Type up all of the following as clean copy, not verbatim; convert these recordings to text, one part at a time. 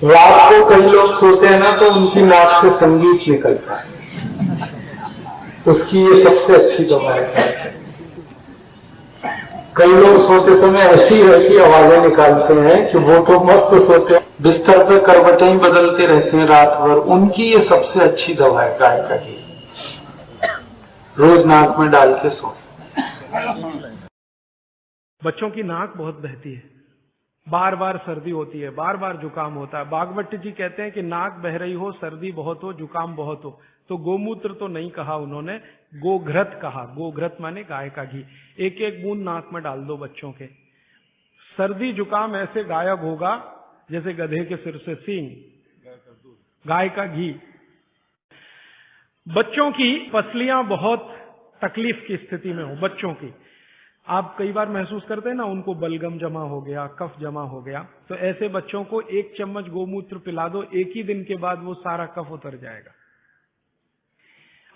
रात को कई लोग सोते हैं ना तो उनकी नाक से संगीत निकलता है, उसकी ये सबसे अच्छी दवा है। कई लोग सोते समय ऐसी ऐसी आवाजें निकालते हैं कि वो तो मस्त सोते हैं, बिस्तर पे करवटें ही बदलते रहते हैं रात भर, उनकी ये सबसे अच्छी दवा है गाय का घी। रोज नाक में डाल के सो। बच्चों की नाक बहुत बहती है, बार बार सर्दी होती है, बार बार जुकाम होता है। भागवत जी कहते हैं कि नाक बह रही हो, सर्दी बहुत हो, जुकाम बहुत हो, तो गोमूत्र तो नहीं कहा उन्होंने, गोघृत कहा। गोघृत माने गाय का घी। एक एक बूंद नाक में डाल दो बच्चों के, सर्दी जुकाम ऐसे गायब होगा जैसे गधे के सिर से सींग। गाय का घी। बच्चों की पसलियां बहुत तकलीफ की स्थिति में हो, बच्चों की आप कई बार महसूस करते हैं ना, उनको बलगम जमा हो गया, कफ जमा हो गया, तो ऐसे बच्चों को 1 चम्मच गोमूत्र पिला दो, एक ही दिन के बाद वो सारा कफ उतर जाएगा।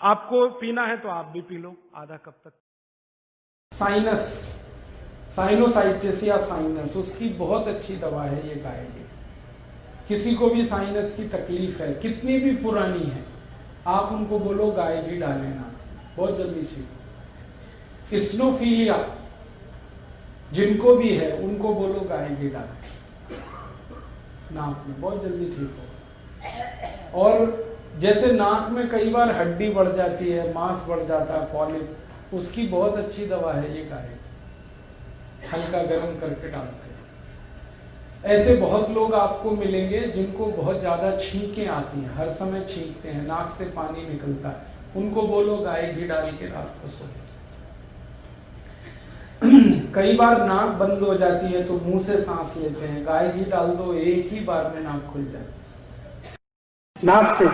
आपको पीना है तो आप भी पी लो आधा कप तक। साइनस, साइनोसाइटिस या साइनस, उसकी बहुत अच्छी दवा है ये गाय की। किसी को भी साइनस की तकलीफ है, कितनी भी पुरानी है, आप उनको बोलो गाय घी डालें ना, बहुत जल्दी ठीक। स्नोफीलिया जिनको भी है उनको बोलो गाय घी डालें नाक में, बहुत जल्दी ठीक हो। और जैसे नाक में कई बार हड्डी बढ़ जाती है, मांस बढ़ जाता है, पॉलिप, उसकी बहुत अच्छी दवा है ये गाय, हल्का गर्म करके डालते हैं। ऐसे बहुत लोग आपको मिलेंगे जिनको बहुत ज्यादा छींकें आती हैं, हर समय छींकते हैं, नाक से पानी निकलता है, उनको बोलो गाय घी डाल के रात को सो। कई बार नाक बंद हो जाती है तो मुंह से सांस लेते हैं, गाय घी डाल दो, एक ही बार में नाक खुल जाती है। नाक से,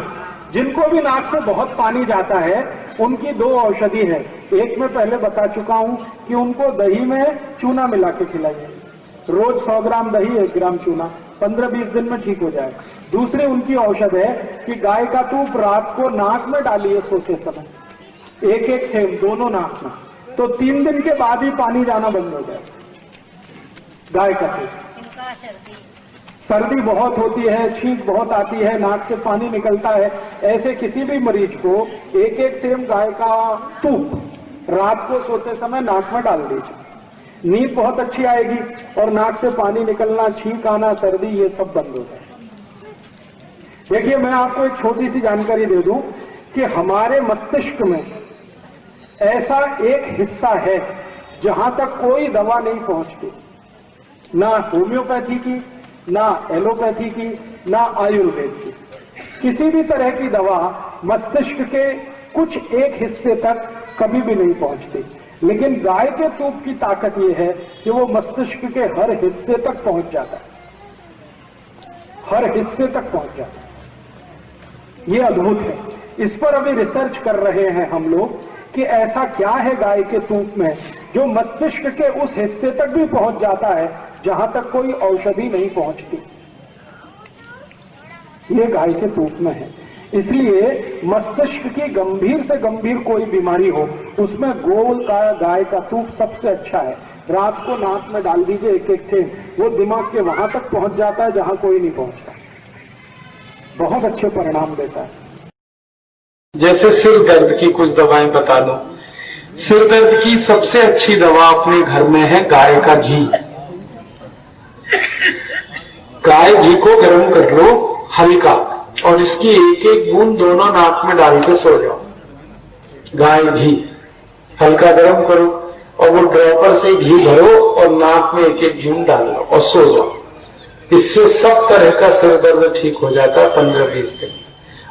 जिनको भी नाक से बहुत पानी जाता है उनकी 2 औषधि है। एक मैं पहले बता चुका हूं कि उनको दही में चूना मिला के खिलाइए, रोज 100 ग्राम दही 1 ग्राम चूना, 15-20 दिन में ठीक हो जाए। दूसरी उनकी औषध है कि गाय का तूप रात को नाक में डालिए सोते समय, 1-1 थेंब दोनों नाक में, तो 3 दिन के बाद ही पानी जाना बंद हो जाए। गाय का तूप। सर्दी बहुत होती है, छींक बहुत आती है, नाक से पानी निकलता है, ऐसे किसी भी मरीज को 1-1 थेंब गाय का तूप रात को सोते समय नाक में डाल दीजिए, नींद बहुत अच्छी आएगी और नाक से पानी निकलना, छींक आना, सर्दी, ये सब बंद हो जाए। देखिए, मैं आपको एक छोटी सी जानकारी दे दूं कि हमारे मस्तिष्क में ऐसा एक हिस्सा है जहां तक कोई दवा नहीं पहुंचती, ना होम्योपैथी की, ना एलोपैथी की, ना आयुर्वेद की। किसी भी तरह की दवा मस्तिष्क के कुछ एक हिस्से तक कभी भी नहीं पहुंचती, लेकिन गाय के तूप की ताकत यह है कि वो मस्तिष्क के हर हिस्से तक पहुंच जाता है, हर हिस्से तक पहुंच जाता है। ये अद्भुत है। इस पर अभी रिसर्च कर रहे हैं हम लोग कि ऐसा क्या है गाय के तूप में जो मस्तिष्क के उस हिस्से तक भी पहुंच जाता है जहां तक कोई औषधि नहीं पहुंचती। ये गाय के तूप में है। इसलिए मस्तिष्क की गंभीर से गंभीर कोई बीमारी हो, उसमें गोल का गाय का तूप सबसे अच्छा है। रात को नाक में डाल दीजिए 1-1 थेंब, वो दिमाग के वहां तक पहुंच जाता है जहां कोई नहीं पहुंचता, बहुत अच्छे परिणाम देता है। जैसे सिर दर्द की कुछ दवाएं बता दो। सिर दर्द की सबसे अच्छी दवा अपने घर में है गाय का घी। गाय घी को गर्म कर लो हल्का, और इसकी 1-1 बूंद दोनों नाक में डाल के सो जाओ। गाय घी हल्का गर्म करो और वो ड्रॉपर से घी भरो और नाक में 1-1 बूंद डाल लो और सो जाओ। इससे सब तरह का सिर दर्द ठीक हो जाता है 15-20 दिन।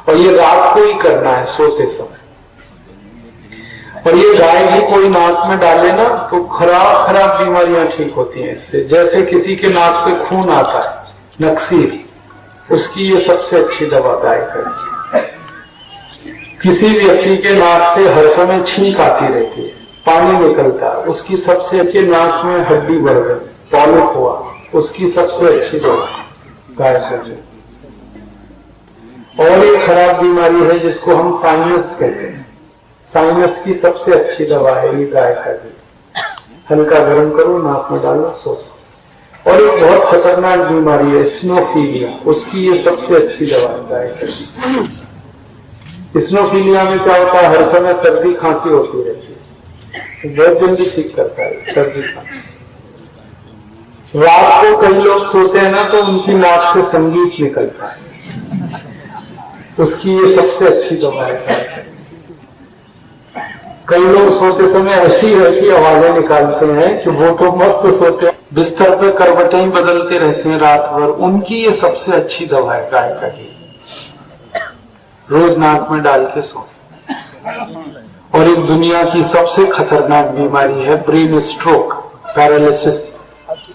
और ये रात को ही करना है सोते समय। और ये गाय घी कोई नाक में डाले ना तो खराब बीमारियां ठीक होती हैं इससे। जैसे किसी के नाक से खून आता है, नक्सीर, उसकी ये सबसे अच्छी दवा गाय का। किसी व्यक्ति के नाक से हर समय छींक आती रहती है, पानी निकलता है, उसकी सबसे अच्छी, नाक में हड्डी बढ़ गई, पॉलिप हुआ, उसकी सबसे अच्छी दवा गाय का। और एक खराब बीमारी है जिसको हम साइनस कहते हैं, साइनस की सबसे अच्छी दवा है ये गाय का घी। हल्का गर्म करो, नाक में डालो, सो जाओ। और एक बहुत खतरनाक बीमारी है स्नोफीलिया, उसकी ये सबसे अच्छी दवा है। स्नोफीलिया में क्या होता है, हर समय सर्दी खांसी होती रहती है, बहुत जल्दी ठीक करता है सर्दी खांसी। रात को कई लोग सोते हैं ना, तो उनकी नाक से संगीत निकलता है, उसकी ये सबसे अच्छी दवा है। कई लोग सोते समय ऐसी ऐसी आवाजें निकालते हैं कि वो तो मस्त सोते हैं, बिस्तर पे करवटें ही बदलते रहते हैं रात भर, उनकी ये सबसे अच्छी दवा है गाय का घी। रोज नाक में डाल के सो। और एक दुनिया की सबसे खतरनाक बीमारी है brain stroke, paralysis,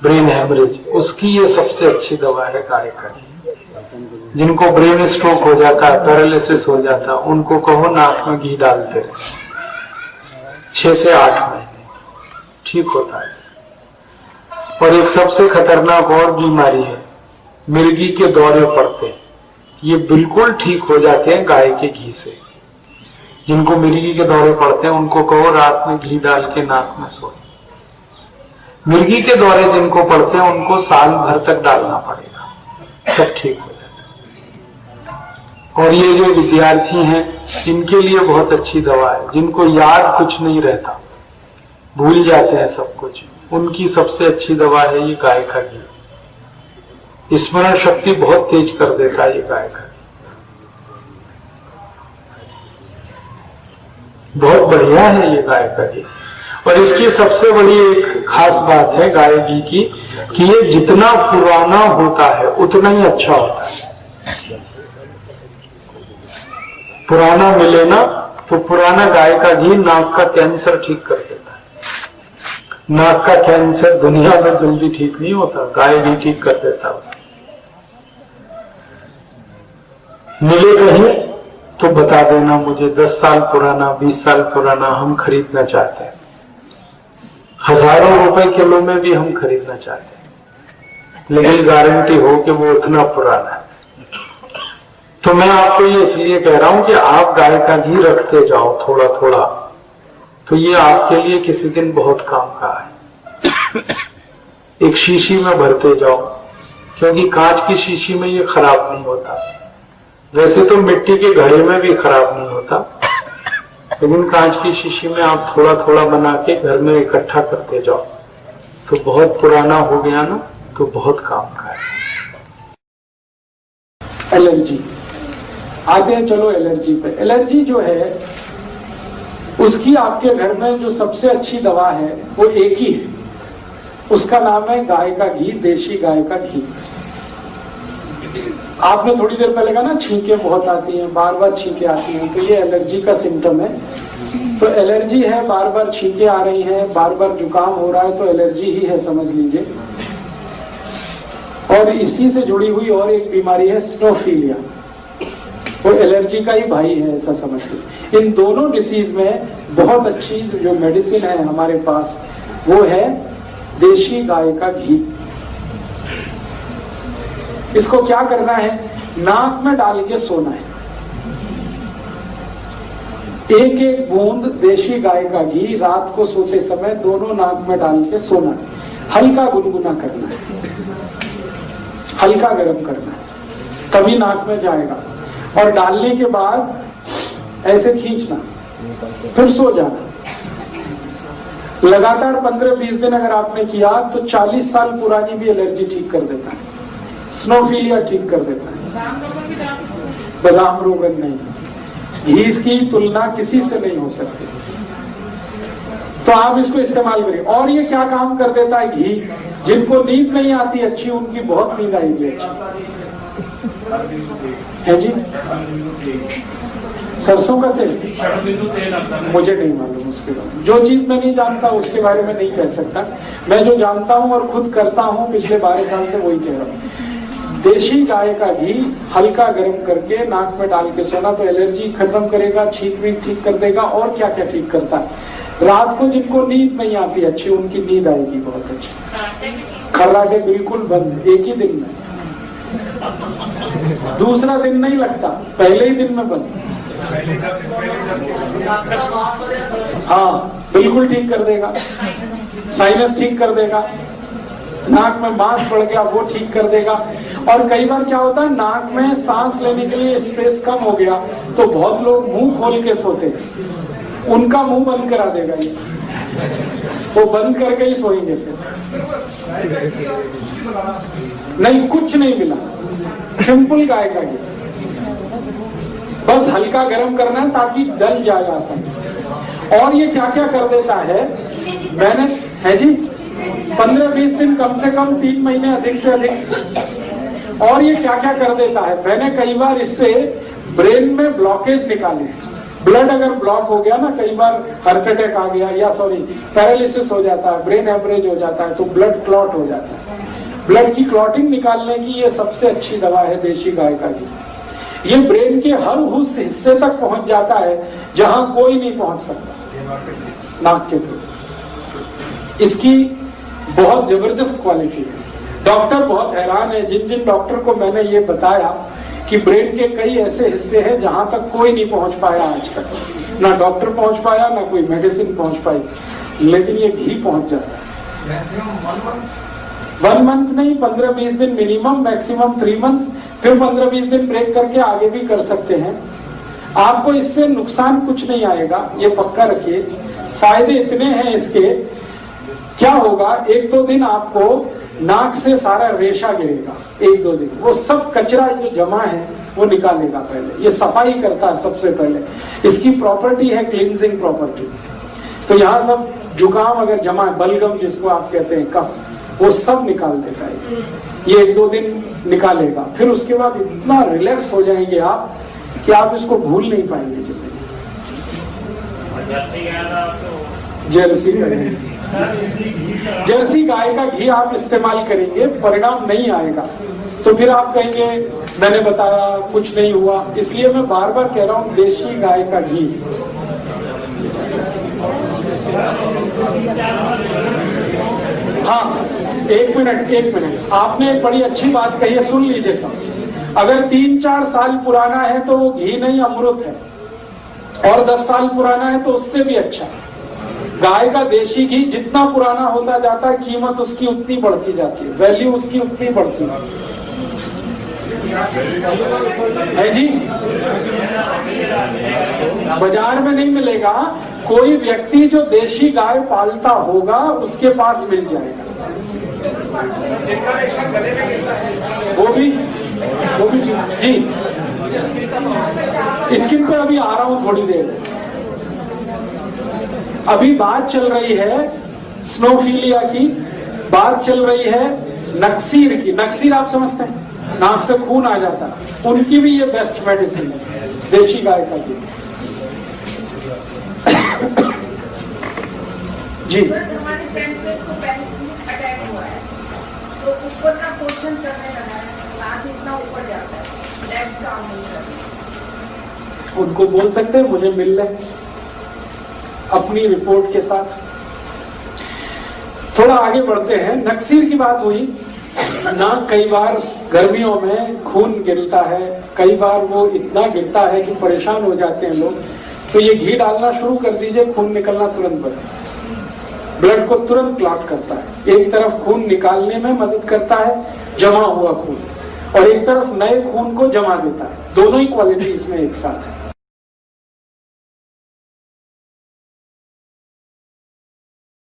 brain haemorrhage, उसकी ये सबसे अच्छी दवा है गाय का घी। जिनको ब्रेन स्ट्रोक हो जाता है, पैरालिसिस हो जाता है, उनको कहो नाक में घी डालते रहे, 6 से 8 महीने ठीक होता है। और एक सबसे खतरनाक और बीमारी है, मिर्गी के दौरे पड़ते हैं, ये बिल्कुल ठीक हो जाते हैं गाय के घी से। जिनको मिर्गी के दौरे पड़ते हैं उनको कहो रात में घी डाल के नाक में सोए। मिर्गी के दौरे जिनको पड़ते हैं उनको साल भर तक डालना पड़ेगा, सब ठीक हो जाता है। और ये जो विद्यार्थी हैं इनके लिए बहुत अच्छी दवा है, जिनको याद कुछ नहीं रहता, भूल जाते हैं सब कुछ, उनकी सबसे अच्छी दवा है ये गाय का घी। स्मरण शक्ति बहुत तेज कर देता है ये गाय का घी, बहुत बढ़िया है ये गाय का घी। और इसकी सबसे बड़ी एक खास बात है गाय घी की कि ये जितना पुराना होता है उतना ही अच्छा होता है। पुराना मिले ना तो पुराना गाय का घी नाक का कैंसर ठीक कर देता है। नाक का कैंसर दुनिया में जल्दी ठीक नहीं होता, गाय घी ठीक कर देता है उसे। मिले कहीं तो बता देना मुझे, 10 साल पुराना, 20 साल पुराना हम खरीदना चाहते हैं, हजारों रुपए किलो में भी हम खरीदना चाहते हैं, लेकिन गारंटी हो कि वो उतना पुराना है। तो मैं आपको ये इसलिए कह रहा हूं कि आप गाय का घी रखते जाओ थोड़ा थोड़ा, तो ये आपके लिए किसी दिन बहुत काम का है। एक शीशी में भरते जाओ, क्योंकि कांच की शीशी में ये खराब नहीं होता। वैसे तो मिट्टी के घड़े में भी खराब नहीं होता, लेकिन कांच की शीशी में आप थोड़ा थोड़ा बना के घर में इकट्ठा करते जाओ, तो बहुत पुराना हो गया ना तो बहुत काम का है। एलर्जी आते हैं, चलो एलर्जी पे। एलर्जी जो है उसकी आपके घर में जो सबसे अच्छी दवा है वो एक ही है, उसका नाम है गाय का घी, देशी गाय का घी। आपने थोड़ी देर पहले कहा ना छींके बहुत आती हैं, बार बार छींके आती हैं, तो ये एलर्जी का सिम्टम है। तो एलर्जी है, बार बार छींके आ रही हैं, बार बार जुकाम हो रहा है, तो एलर्जी ही है समझ लीजिए। और इसी से जुड़ी हुई और एक बीमारी है स्नोफीलिया, वो एलर्जी का ही भाई है ऐसा समझ लीजिए। इन दोनों डिसीज में बहुत अच्छी जो मेडिसिन है हमारे पास वो है देशी गाय का घी। इसको क्या करना है, नाक में डाल के सोना है। एक एक बूंद देशी गाय का घी रात को सोते समय दोनों नाक में डाल के सोना है। हल्का गुनगुना करना है, हल्का गर्म करना है, तभी नाक में जाएगा। और डालने के बाद ऐसे खींचना, फिर सो जाना। लगातार 15-20 दिन अगर आपने किया तो 40 साल पुरानी भी एलर्जी ठीक कर देता है, स्नोफीलिया ठीक कर देता है। बादाम रोगन नहीं, घी की तुलना किसी से नहीं हो सकती। तो आप इसको इस्तेमाल करिए। और ये क्या काम कर देता है घी, जिनको नींद नहीं आती अच्छी उनकी बहुत नींद आएगी अच्छी है जी। सरसों का तेल मुझे नहीं मालूम उसके बारे में, जो चीज मैं नहीं जानता उसके बारे में नहीं कह सकता। मैं जो जानता हूं और खुद करता हूं पिछले 12 साल से वही कह रहा हूं। देशी गाय का घी हल्का गर्म करके नाक में डाल के सोना तो एलर्जी खत्म करेगा, छींक भी ठीक कर देगा। और क्या क्या ठीक करता है, रात को जिनको नींद नहीं आती अच्छी उनकी नींद आएगी बहुत अच्छी। खर्राटे बिल्कुल बंद एक ही दिन में, दूसरा दिन नहीं लगता, पहले ही दिन में बंद। हाँ बिल्कुल ठीक कर देगा, साइनस ठीक कर देगा, नाक में मांस बढ़ गया वो ठीक कर देगा। और कई बार क्या होता है, नाक में सांस लेने के लिए स्पेस कम हो गया तो बहुत लोग मुंह खोल के सोते हैं, उनका मुंह बंद करा देगा ये, वो बंद करके ही सोएंगे फिर। नहीं, कुछ नहीं मिला, सिंपल गाय का घी, बस हल्का गर्म करना है ताकि गल जाए आसानी से। और ये क्या क्या कर देता है, मैंने है जी 15-20 दिन, कम से कम 3 महीने, अधिक से अधिक। और ये क्या क्या कर देता है, मैंने कई बार इससे ब्रेन में ब्लॉकेज निकाले। ब्लड अगर ब्लॉक हो गया ना, कई बार हार्ट अटैक आ गया या पैरालिसिस हो जाता है, ब्रेन एवरेज हो जाता है, तो ब्लड क्लॉट हो जाता है। ब्लड की क्लॉटिंग निकालने की ये सबसे अच्छी दवा है देशी गाय का घी। ये ब्रेन के हर उस हिस्से तक पहुंच जाता है जहां कोई नहीं पहुंच सकता नाक के थ्रू। इसकी बहुत जबरदस्त क्वालिटी है। डॉक्टर बहुत हैरान है, जिन जिन डॉक्टर को मैंने ये बताया कि ब्रेन के कई ऐसे हिस्से हैं जहां तक कोई नहीं पहुंच पाया आज तक, ना डॉक्टर पहुंच पाया, ना कोई मेडिसिन पहुंच पाई, लेकिन ये घी पहुंच जाता है। 1 मंथ नहीं, 15-20 दिन मिनिमम, मैक्सिमम 3 मंथ्स, फिर 15-20 दिन ब्रेक करके आगे भी कर सकते हैं। आपको इससे नुकसान कुछ नहीं आएगा, ये पक्का रखिए। फायदे इतने हैं इसके, क्या होगा, 1-2 दिन आपको नाक से सारा रेशा गिरेगा, 1-2 दिन, वो सब कचरा जो जमा है वो निकालेगा। पहले ये सफाई करता है सबसे पहले, इसकी प्रॉपर्टी है क्लींजिंग प्रॉपर्टी। तो यहाँ सब जुकाम अगर जमा है, बलगम जिसको आप कहते हैं, कफ, वो सब निकाल देता है। ये 1-2 दिन निकालेगा, फिर उसके बाद इतना रिलैक्स हो जाएंगे आप कि आप इसको भूल नहीं पाएंगे जिंदगी। जर्सी गाय का घी आप इस्तेमाल करेंगे, परिणाम नहीं आएगा तो फिर आप कहेंगे मैंने बताया कुछ नहीं हुआ। इसलिए मैं बार बार कह रहा हूं, देशी गाय का घी। हाँ, एक मिनट, आपने एक बड़ी अच्छी बात कही है, सुन लीजिए सब। अगर 3-4 साल पुराना है तो वो घी नहीं, अमृत है, और 10 साल पुराना है तो उससे भी अच्छा। गाय का देशी घी जितना पुराना होता जाता है, कीमत उसकी उतनी बढ़ती जाती है, वैल्यू उसकी उतनी बढ़ती है जी। बाजार में नहीं मिलेगा, कोई व्यक्ति जो देशी गाय पालता होगा उसके पास मिल जाएगा। वो भी जी। स्किन पे अभी आ रहा हूं थोड़ी देर। अभी बात चल रही है स्नोफीलिया की, बात चल रही है नक्सीर की। नक्सीर आप समझते हैं, नाक से खून आ जाता है, उनकी भी ये बेस्ट मेडिसिन है, देशी गाय का घी। जी, हमारे फ्रेंड को पैरालिसिस अटैक हुआ है, तो ऊपर का पोर्शन चलने लगा है, हाथ इतना ऊपर जाता है, लेग्स काम नहीं करते। उनको बोल सकते हैं मुझे मिल ले अपनी रिपोर्ट के साथ। थोड़ा आगे बढ़ते हैं। नक्सीर की बात हुई ना, कई बार गर्मियों में खून गिरता है, कई बार वो इतना गिरता है कि परेशान हो जाते हैं लोग। तो ये घी डालना शुरू कर दीजिए, खून निकलना तुरंत बंद, ब्लड को तुरंत क्लॉट करता है। एक तरफ खून निकालने में मदद करता है, जमा हुआ खून, और एक तरफ नए खून को जमा देता है। दोनों ही क्वालिटी इसमें एक साथ है।